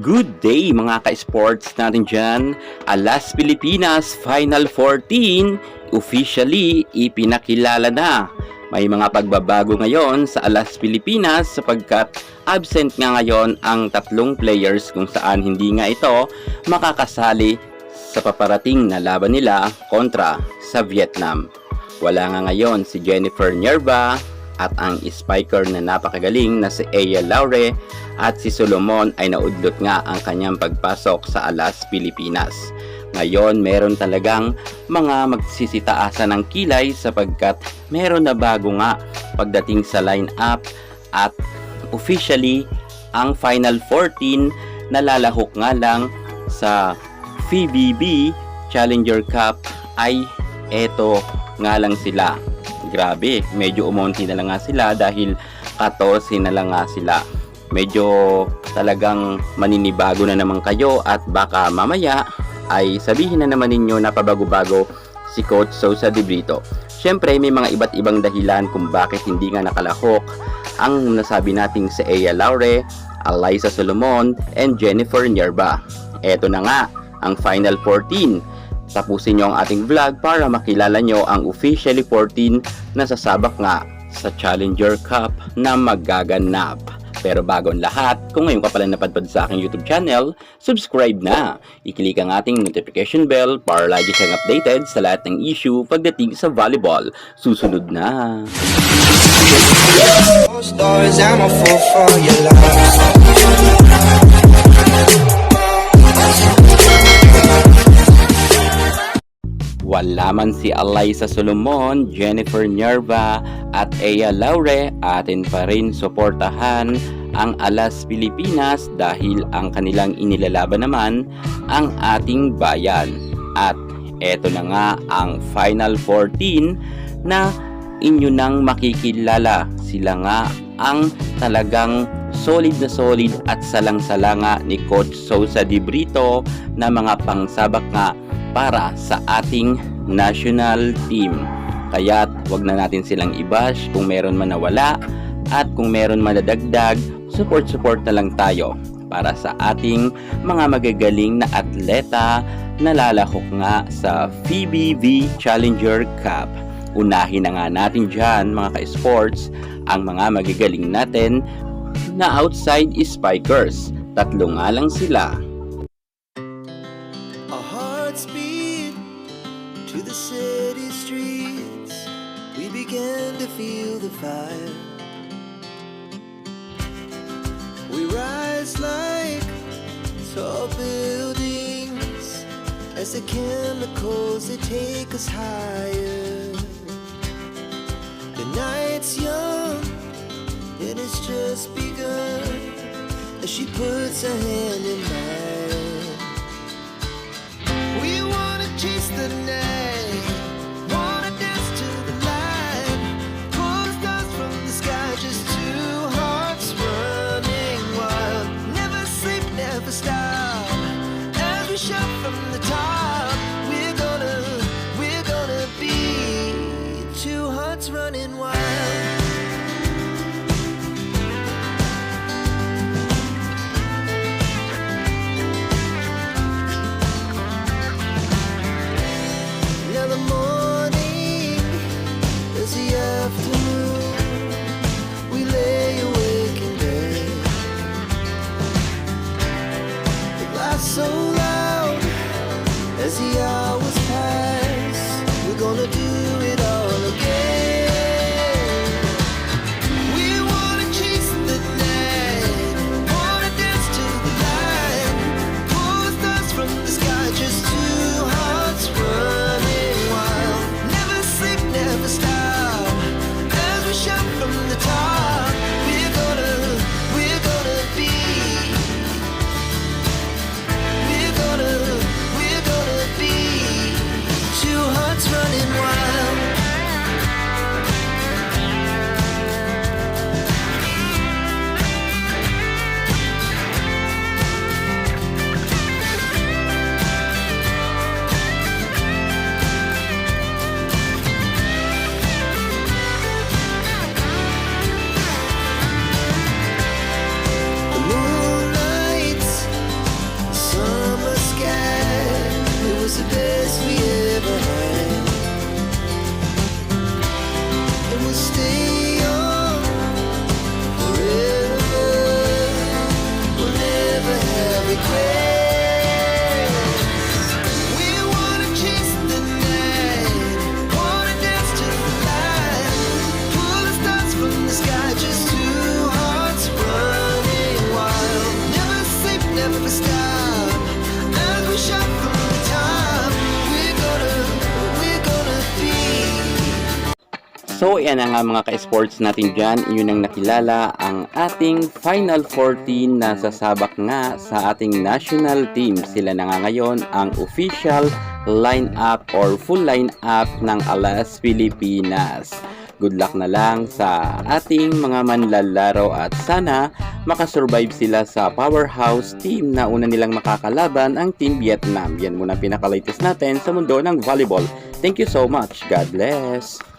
Good day mga ka-sports natin dyan. Alas Pilipinas Final 14 officially ipinakilala na. May mga pagbabago ngayon sa Alas Pilipinas sapagkat absent nga ngayon ang tatlong players kung saan hindi nga ito makakasali sa paparating na laban nila kontra sa Vietnam. Wala nga ngayon si Jennifer Nierba at ang spiker na napakagaling na si Aya Laure at si Solomon ay naudlot nga ang kanyang pagpasok sa Alas Pilipinas. Ngayon meron talagang mga magsisitaasan ng kilay sapagkat meron na bago nga pagdating sa line-up at officially ang Final 14 nalalahok nga lang sa PBB Challenger Cup ay eto nga lang sila. Grabe, medyo umonti na lang nga sila dahil 14 na lang nga sila. Medyo talagang maninibago na naman kayo at baka mamaya ay sabihin na naman ninyo na pabago-bago si Coach Sosa de Brito. Syempre may mga iba't ibang dahilan kung bakit hindi nga nakalahok ang nasabi nating si Aya Laure, Alyssa Solomon, and Jennifer Nierba. Eto na nga ang Final 14. Tapusin nyo ang ating vlog para makilala nyo ang officially 14 na sasabak nga sa Challenger Cup na magaganap. Pero bago ang lahat, kung ngayon ka pala napadpad sa aking YouTube channel, subscribe na. I-click ang ating notification bell para lagi kang updated sa lahat ng issue pagdating sa volleyball. Susunod na! Wala man si Alyssa Solomon, Jennifer Nierba at Aya Laure, atin pa rin suportahan ang Alas Pilipinas dahil ang kanilang inilalaban naman ang ating bayan. At eto na nga ang Final 14 na inyo nang makikilala. Sila nga ang talagang solid at salang-salanga ni Coach Sosa de Brito na mga pangsabak nga para sa ating national team. Kaya't wag na natin silang i-bash kung meron man nawala at kung meron madadagdag, support na lang tayo para sa ating mga magagaling na atleta na lalahok nga sa PBB Challenger Cup. Unahin na nga natin dyan mga ka-sports ang mga magagaling natin na outside spikers. Tatlo nga lang sila. Speed to the city streets, we began to feel the fire. We rise like tall buildings as the chemicals they take us higher. The night's young and it's just begun as she puts her hand in mine. We wanna chase the night, wanna dance to the light, pull the stars from the sky, just two hearts running wild. Never sleep, never stop, as we shout from the top. We're gonna be two hearts running wild. The morning is the afternoon. We lay awake in bed. The laughs so loud as the hours pass. We're gonna do it all again. We wanna chase the night, wanna dance to the light, pull the stars from the sky, just two hearts running. Never stop as we shout from the top. We're gonna be never stop. As we shout from the top, we're gonna be. So, yan na nga mga ka-sports natin dyan. Yun ang nakilala ang ating Final 14 na sasabak nga sa ating national team. Sila na nga ngayon ang official line-up or full line-up ng Alas Pilipinas. Good luck na lang sa ating mga manlalaro at sana makasurvive sila sa powerhouse team na una nilang makakalaban ang Team Vietnam. Yan muna pinaka-latest natin sa mundo ng volleyball. Thank you so much. God bless.